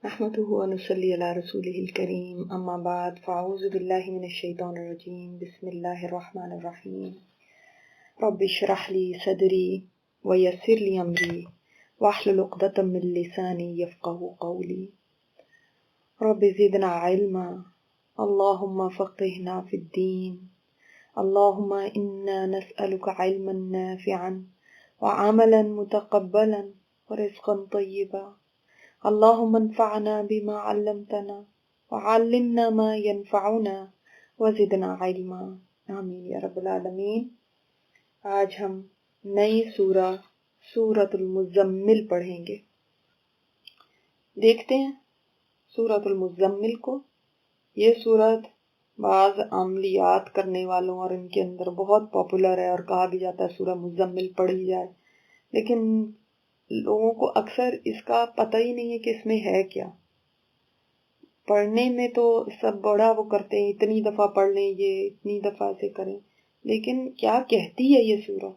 نحمده ونصلي على رسوله الكريم أما بعد فأعوذ بالله من الشيطان الرجيم بسم الله الرحمن الرحيم رب اشرح لي صدري ويسر لي أمري واحلل عقدة من لساني يفقهوا قولي رب زدنا علما اللهم فقهنا في الدين اللهم إنا نسألك علما نافعا وعملا متقبلا ورزقا طيبا اللهم انفعنا بما علمتنا وعلمنا ما ينفعنا وزدنا علما آمین یا رب العالمین۔ آج ہم نئی سورۃ المزمل پڑھیں گے۔ دیکھتے ہیں سورۃ المزمل کو۔ یہ سورت بعض عملیات کرنے والوں اور ان کے اندر بہت پاپولر ہے اور کہا بھی جاتا ہے سورہ مزمل پڑھی جائے، لیکن لوگوں کو اکثر اس کا پتہ ہی نہیں ہے کہ اس میں ہے کیا۔ پڑھنے میں تو سب بڑا وہ کرتے ہیں، اتنی دفعہ پڑھ لیں، یہ اتنی دفعہ سے کریں، لیکن کیا کہتی ہے یہ سورہ،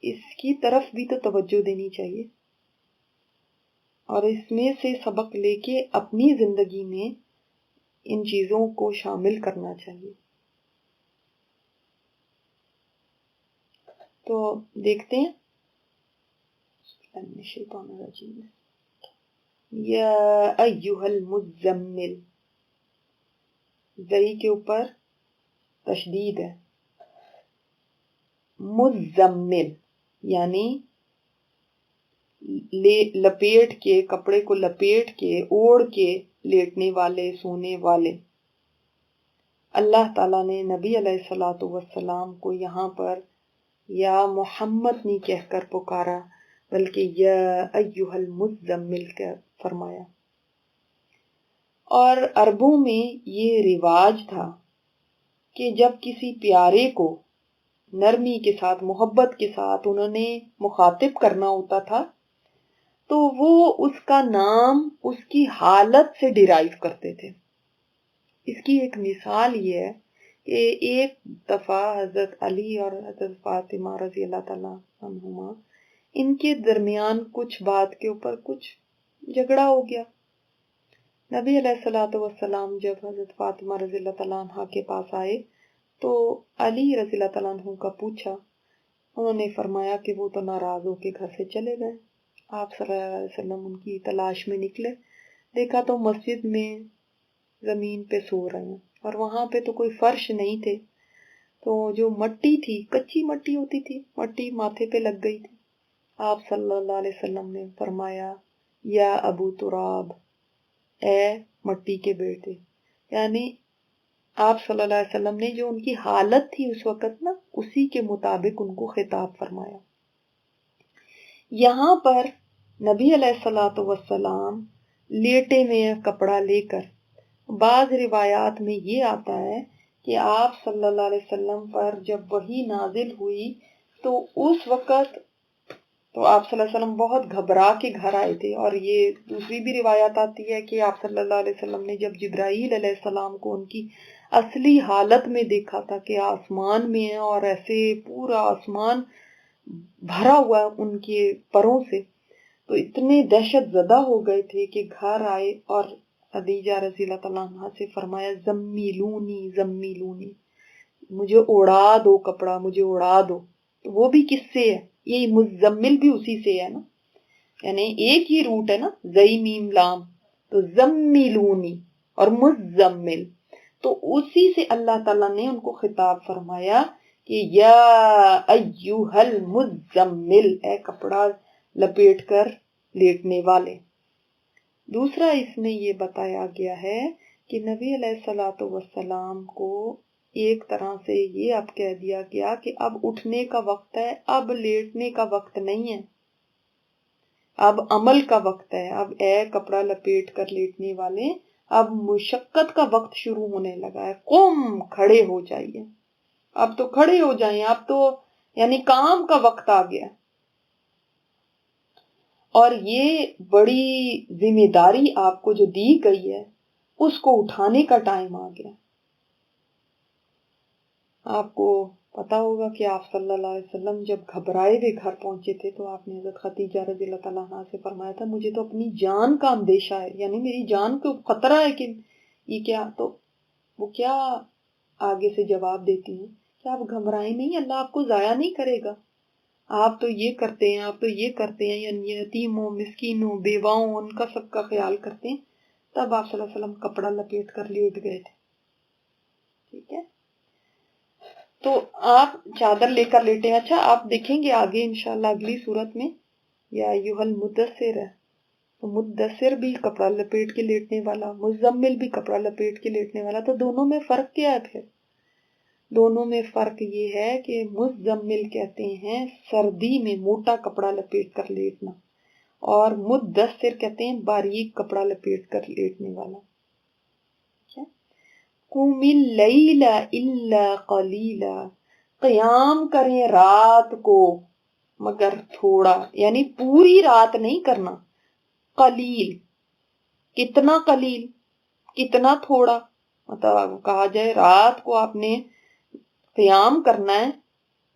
اس کی طرف بھی تو توجہ دینی چاہیے اور اس میں سے سبق لے کے اپنی زندگی میں ان چیزوں کو شامل کرنا چاہیے۔ تو دیکھتے ہیں الشیطان الرجیم۔ یا ایہا المزمل، زئی کے اوپر تشدید ہے، مزمل یعنی لپیٹ کے، کپڑے کو لپیٹ کے، اوڑھ کے لیٹنے والے، سونے والے۔ اللہ تعالیٰ نے نبی علیہ الصلوۃ والسلام کو یہاں پر یا محمد نہیں کہہ کر پکارا بلکہ یا ایہا المزمل کہہ فرمایا۔ اور عربوں میں یہ رواج تھا کہ جب کسی پیارے کو نرمی کے ساتھ، محبت کے ساتھ انہوں نے مخاطب کرنا ہوتا تھا تو وہ اس کا نام اس کی حالت سے ڈیرائیو کرتے تھے۔ اس کی ایک مثال یہ ہے کہ ایک دفعہ حضرت علی اور حضرت فاطمہ رضی اللہ تعالیٰ عنہما، ان کے درمیان کچھ بات کے اوپر کچھ جھگڑا ہو گیا۔ نبی علیہ الصلوۃ والسلام جب حضرت فاطمہ رضی اللہ تعالیٰ عنہ کے پاس آئے تو علی رضی اللہ تعالیٰ عنہ کا پوچھا، انہوں نے فرمایا کہ وہ تو ناراض ہو کے گھر سے چلے گئے۔ آپ صلی اللہ علیہ وسلم ان کی تلاش میں نکلے، دیکھا تو مسجد میں زمین پہ سو رہے ہیں اور وہاں پہ تو کوئی فرش نہیں تھے، تو جو مٹی تھی، کچی مٹی ہوتی تھی، مٹی ماتھے پہ لگ گئی تھی۔ آپ صلی اللہ علیہ وسلم نے فرمایا یا ابو تراب، اے مٹی کے بیٹے، یعنی آپ صلی اللہ علیہ وسلم نے جو ان کی حالت تھی اس وقت نا، اسی کے مطابق ان کو خطاب فرمایا۔ یہاں پر نبی علیہ الصلوۃ والسلام لیٹے میں کپڑا لے کر، بعض روایات میں یہ آتا ہے کہ آپ صلی اللہ علیہ وسلم پر جب وحی نازل ہوئی تو اس وقت تو آپ صلی اللہ علیہ وسلم بہت گھبرا کے گھر آئے تھے، اور یہ دوسری بھی روایات آتی ہے کہ آپ صلی اللہ علیہ وسلم نے جب جبرائیل علیہ السلام کو ان کی اصلی حالت میں دیکھا تھا کہ آسمان میں ہے اور ایسے پورا آسمان بھرا ہوا ان کے پروں سے، تو اتنے دہشت زدہ ہو گئے تھے کہ گھر آئے اور خدیجہ رضی اللہ تعالیٰ عنہ سے فرمایا زمیلونی زمیلونی، مجھے اڑا دو کپڑا، مجھے اڑا دو۔ تو وہ بھی کس سے ہے؟ یہ مزمل بھی اسی سے ہے نا، یعنی ایک ہی روٹ ہے نا، زئی میم لام، تو زمیلونی اور مزمل، تو اسی سے اللہ تعالیٰ نے ان کو خطاب فرمایا کہ یا ایہا المزمل، اے کپڑا لپیٹ کر لیٹنے والے۔ دوسرا اس میں یہ بتایا گیا ہے کہ نبی علیہ الصلوۃ والسلام کو ایک طرح سے یہ اب کہہ دیا گیا کہ اب اٹھنے کا وقت ہے، اب لیٹنے کا وقت نہیں ہے، اب عمل کا وقت ہے۔ اب اے کپڑا لپیٹ کر لیٹنے والے، اب مشقت کا وقت شروع ہونے لگا ہے، قم، کھڑے ہو جائیے، اب تو کھڑے ہو جائیں، اب تو یعنی کام کا وقت آ گیا۔ اور یہ بڑی ذمہ داری آپ کو جو دی گئی ہے اس کو اٹھانے کا ٹائم آ گیا۔ آپ کو پتا ہوگا کہ آپ صلی اللہ علیہ وسلم جب گھبرائے ہوئے گھر پہنچے تھے تو آپ نے حضرت خدیجہ رضی اللہ تعالیٰ عنہا سے فرمایا تھا مجھے تو اپنی جان کا اندیشہ ہے، یعنی میری جان کو خطرہ ہے کہ یہ کیا، تو وہ کیا آگے سے جواب دیتی ہیں کہ آپ گھبرائیں نہیں، اللہ آپ کو ضائع نہیں کرے گا، آپ تو یہ کرتے ہیں، آپ تو یہ کرتے ہیں، یعنی یتیموں مسکینوں بیواؤں ان کا سب کا خیال کرتے ہیں۔ تب آپ صلی اللہ علیہ وسلم کپڑا لپیٹ کر لیٹ گئے تھے، ٹھیک ہے، تو آپ چادر لے کر لیٹے ہیں۔ اچھا آپ دیکھیں گے آگے انشاءاللہ اگلی صورت میں یا ایھا المدثر ہے، تو مدثر بھی کپڑا لپیٹ کے لیٹنے والا، مزمل بھی کپڑا لپیٹ کے لیٹنے والا، تو دونوں میں فرق کیا ہے پھر؟ دونوں میں فرق یہ ہے کہ مزمل کہتے ہیں سردی میں موٹا کپڑا لپیٹ کر لیٹنا، اور مدثر کہتے ہیں باریک کپڑا لپیٹ کر لیٹنے والا۔ قُمِ اللَّيْلَ إِلَّا قَلِيلًا، قیام کریں رات کو مگر تھوڑا، یعنی پوری رات نہیں کرنا، قلیل، کتنا قلیل، کتنا تھوڑا، مطلب کہا جائے رات کو آپ نے قیام کرنا ہے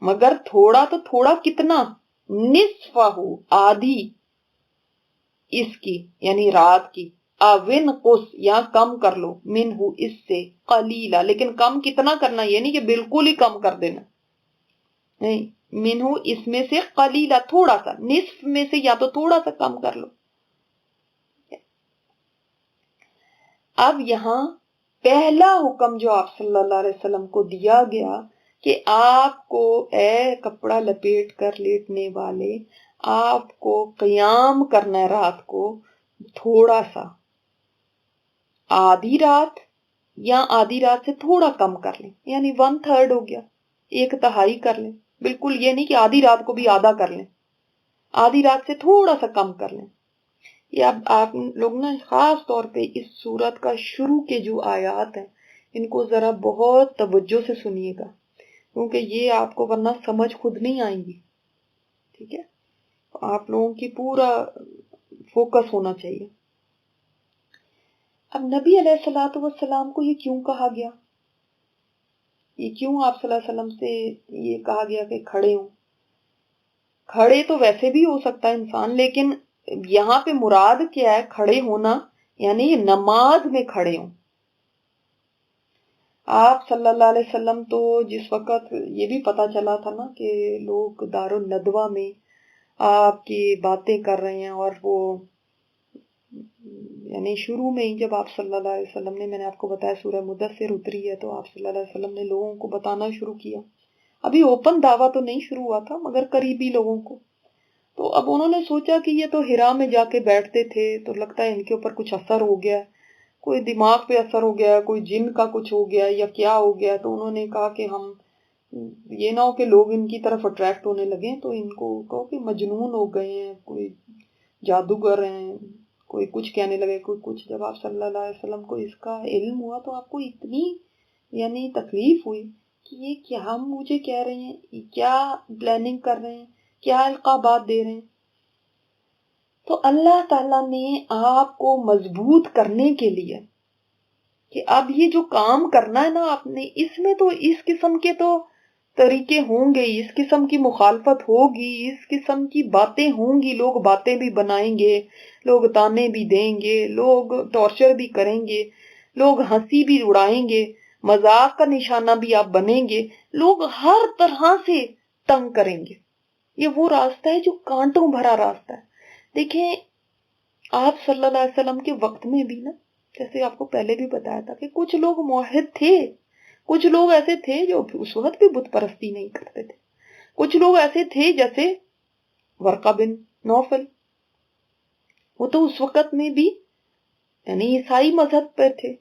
مگر تھوڑا، تو تھوڑا کتنا، نصفہ، آدھی اس کی یعنی رات کی، اوِن قُس یا کم کر لو، منہ اس سے، قلیلا، لیکن کم کتنا کرنا، یہ نہیں کہ بالکل ہی کم کر دینا، نہیں، منہ اس میں سے، قلیلا تھوڑا سا، نصف میں سے یا تو تھوڑا سا کم کر لو۔ اب یہاں پہلا حکم جو آپ صلی اللہ علیہ وسلم کو دیا گیا کہ آپ کو اے کپڑا لپیٹ کر لیٹنے والے، آپ کو قیام کرنا ہے رات کو تھوڑا سا، آدھی رات یا آدھی رات سے تھوڑا کم کر لیں، یعنی 1/3 ہو گیا، 1/3 کر لیں، بالکل یہ نہیں کہ آدھی رات کو بھی آدھا کر لیں، آدھی رات سے تھوڑا سا کم کر لیں۔ یہ اب آپ لوگ نا خاص طور پہ اس سورت کا شروع کے جو آیات ہیں ان کو ذرا بہت توجہ سے سنیے گا، کیونکہ یہ آپ کو ورنہ سمجھ خود نہیں آئیں گی، ٹھیک ہے، آپ لوگوں کی پورا فوکس ہونا چاہیے۔ اب نبی علیہ الصلوۃ والسلام کو یہ کیوں کہا گیا، یہ کیوں آپ صلی اللہ علیہ وسلم سے یہ کہا گیا کہ کھڑے ہوں؟ کھڑے تو ویسے بھی ہو سکتا ہے انسان، لیکن یہاں پہ مراد کیا ہے کھڑے ہونا، یعنی نماز میں کھڑے ہوں۔ آپ صلی اللہ علیہ وسلم تو جس وقت یہ بھی پتا چلا تھا نا کہ لوگ دار الندوہ میں آپ کی باتیں کر رہے ہیں، اور وہ یعنی شروع میں ہی جب آپ صلی اللہ علیہ وسلم نے، میں نے آپ کو بتایا سورہ مدثر اتری ہے، تو آپ صلی اللہ علیہ وسلم نے لوگوں کو بتانا شروع کیا، ابھی اوپن دعویٰ تو نہیں شروع ہوا تھا مگر قریبی لوگوں کو، تو اب انہوں نے سوچا کہ یہ تو ہرا میں جا کے بیٹھتے تھے، تو لگتا ہے ان کے اوپر کچھ اثر ہو گیا، کوئی دماغ پہ اثر ہو گیا، کوئی جن کا کچھ ہو گیا یا کیا ہو گیا، تو انہوں نے کہا کہ ہم یہ نہ ہو کہ لوگ ان کی طرف اٹریکٹ ہونے لگے، تو ان کو کہو کہ مجنون ہو گئے ہیں، کوئی جادوگر ہیں، کوئی کچھ کہنے لگے، کوئی کچھ۔ جب آپ صلی اللہ علیہ وسلم کو اس کا علم ہوا تو آپ کو اتنی یعنی تکلیف ہوئی کہ یہ کیا مجھے کہہ رہے ہیں، کیا پلاننگ کر رہے ہیں، کیا القابات دے رہے ہیں۔ تو اللہ تعالیٰ نے آپ کو مضبوط کرنے کے لیے کہ اب یہ جو کام کرنا ہے نا آپ نے، اس میں تو اس قسم کے تو طریقے ہوں گے، اس قسم کی مخالفت ہوگی، اس قسم کی باتیں ہوں گی، لوگ باتیں بھی بنائیں گے، لوگ تانے بھی دیں گے، لوگ ٹارچر بھی کریں گے، لوگ ہنسی بھی اڑائیں گے، مذاق کا نشانہ بھی آپ بنیں گے، لوگ ہر طرح سے تنگ کریں گے۔ یہ وہ راستہ ہے جو کانٹوں بھرا راستہ ہے۔ دیکھیں آپ صلی اللہ علیہ وسلم کے وقت میں بھی نا، جیسے آپ کو پہلے بھی بتایا تھا کہ کچھ لوگ موحد تھے، کچھ لوگ ایسے تھے جو اس وقت بھی بت پرستی نہیں کرتے تھے، کچھ لوگ ایسے تھے جیسے ورقہ بن نوفل، وہ تو اس وقت میں بھی یعنی عیسائی مذہب پر تھے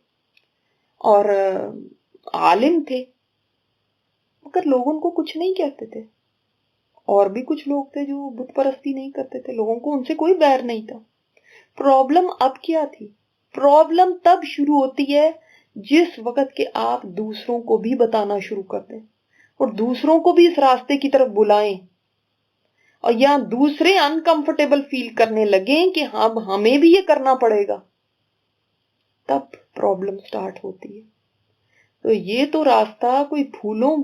اور عالم تھے، مگر لوگ ان کو کچھ نہیں کہتے تھے، اور بھی کچھ لوگ تھے جو بت پرستی نہیں کرتے تھے، لوگوں کو ان سے کوئی بیر نہیں تھا۔ پرابلم اب کیا تھی؟ پرابلم تب شروع ہوتی ہے جس وقت کہ آپ دوسروں کو بھی بتانا شروع کر دیں اور دوسروں کو بھی اس راستے کی طرف بلائیں، اور یا دوسرے انکمفرٹیبل فیل کرنے لگیں کہ ہاں ہمیں بھی یہ کرنا پڑے گا، تب پرابلم سٹارٹ ہوتی ہے۔ تو یہ تو راستہ کوئی پھولوں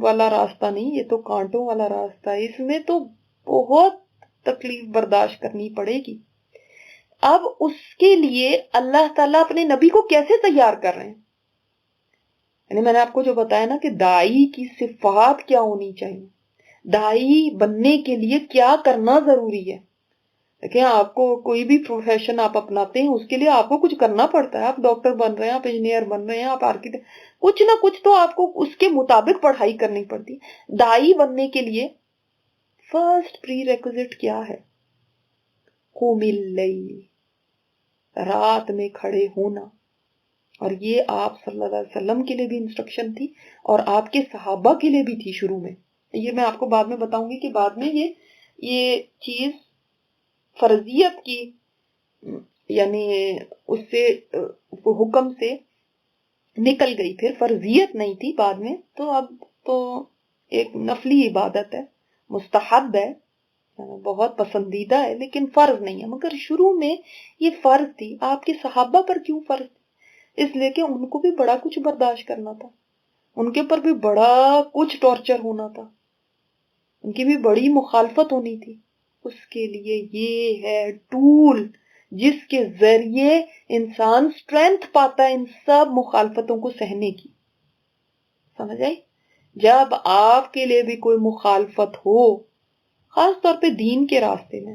والا راستہ نہیں، یہ تو کانٹوں والا راستہ ہے، اس میں تو بہت تکلیف برداشت کرنی پڑے گی۔ اب اس کے لیے اللہ تعالیٰ اپنے نبی کو کیسے تیار کر رہے ہیں؟ یعنی میں نے آپ کو جو بتایا نا کہ دائی کی صفات کیا ہونی چاہیے، دائی بننے کے لیے کیا کرنا ضروری ہے۔ دیکھیں، آپ کو کوئی بھی پروفیشن آپ اپناتے ہیں اس کے لیے آپ کو کچھ کرنا پڑتا ہے۔ آپ ڈاکٹر بن رہے ہیں، آپ انجینئر بن رہے ہیں، آپ آرکیٹیکٹ، کچھ نہ کچھ تو آپ کو اس کے مطابق پڑھائی کرنی پڑتی ہے۔ دائی بننے کے لیے فرسٹ پری ریکوزٹ کیا ہے؟ قوم اللیل، رات میں کھڑے ہونا۔ اور یہ آپ صلی اللہ علیہ وسلم کے لیے بھی انسٹرکشن تھی اور آپ کے صحابہ کے لیے بھی تھی شروع میں۔ یہ میں آپ کو بعد میں بتاؤں گی کہ بعد میں یہ چیز فرضیت کی، یعنی اس سے حکم سے نکل گئی، پھر فرضیت نہیں تھی بعد میں، تو اب تو ایک نفلی عبادت ہے، مستحب ہے، بہت پسندیدہ ہے، لیکن فرض نہیں ہے۔ مگر شروع میں یہ فرض تھی۔ آپ کے صحابہ پر کیوں فرض تھی؟ اس لیے کہ ان کو بھی بڑا کچھ برداشت کرنا تھا، ان کے پر بھی بڑا کچھ ٹارچر ہونا تھا، ان کی بھی بڑی مخالفت ہونی تھی۔ اس کے لیے یہ ہے ٹول جس کے ذریعے انسان سٹرینتھ پاتا ہے ان سب مخالفتوں کو سہنے کی۔ سمجھ آئی؟ جب آپ کے لیے بھی کوئی مخالفت ہو، خاص طور پہ دین کے راستے میں،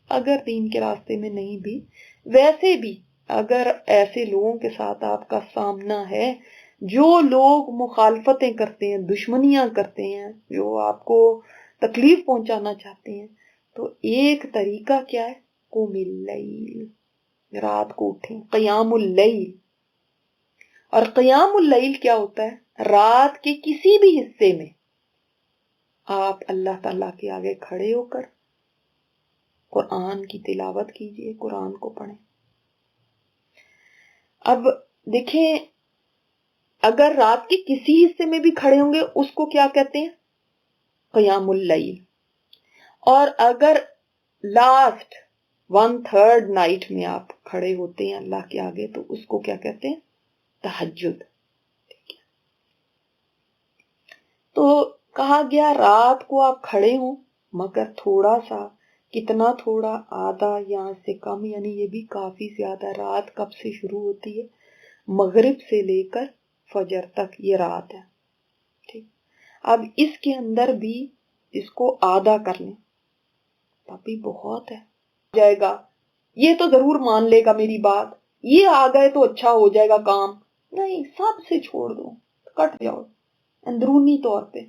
اگر دین کے راستے میں نہیں بھی، ویسے بھی اگر ایسے لوگوں کے ساتھ آپ کا سامنا ہے جو لوگ مخالفتیں کرتے ہیں، دشمنیاں کرتے ہیں، جو آپ کو تکلیف پہنچانا چاہتے ہیں، تو ایک طریقہ کیا ہے؟ قوم اللیل، رات کو اٹھیں، قیام اللیل۔ اور قیام اللیل کیا ہوتا ہے؟ رات کے کسی بھی حصے میں آپ اللہ تعالیٰ کے آگے کھڑے ہو کر قرآن کی تلاوت کیجئے، قرآن کو پڑھیں۔ اب دیکھیں، اگر رات کے کسی حصے میں بھی کھڑے ہوں گے اس کو کیا کہتے ہیں؟ قیام اللیل۔ اور اگر لاسٹ 1/3 نائٹ میں آپ کھڑے ہوتے ہیں اللہ کے آگے تو اس کو کیا کہتے ہیں؟ تہجد۔ تو کہا گیا رات کو آپ کھڑے ہوں، مگر تھوڑا سا، کتنا تھوڑا؟ آدھا یا سے کم، یعنی یہ بھی کافی زیادہ۔ رات کب سے شروع ہوتی ہے؟ مغرب سے لے کر فجر تک یہ رات ہے، ٹھیک۔ اب اس کے اندر بھی اس کو آدھا کر لیں، پاپی بہت ہے، جائے گا، یہ تو ضرور مان لے گا میری بات، یہ آ گئے تو اچھا ہو جائے گا کام۔ نہیں، سب سے چھوڑ دو، کٹ جاؤ اندرونی طور پہ،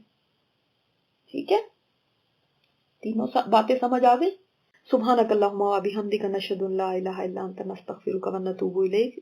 ٹھیک ہے؟ تینوں باتیں سمجھ آ گئی؟ سبحانک اللہم و بحمدک، نشہد ان لا الہ الا انت، نستغفرک و نتوب الیک۔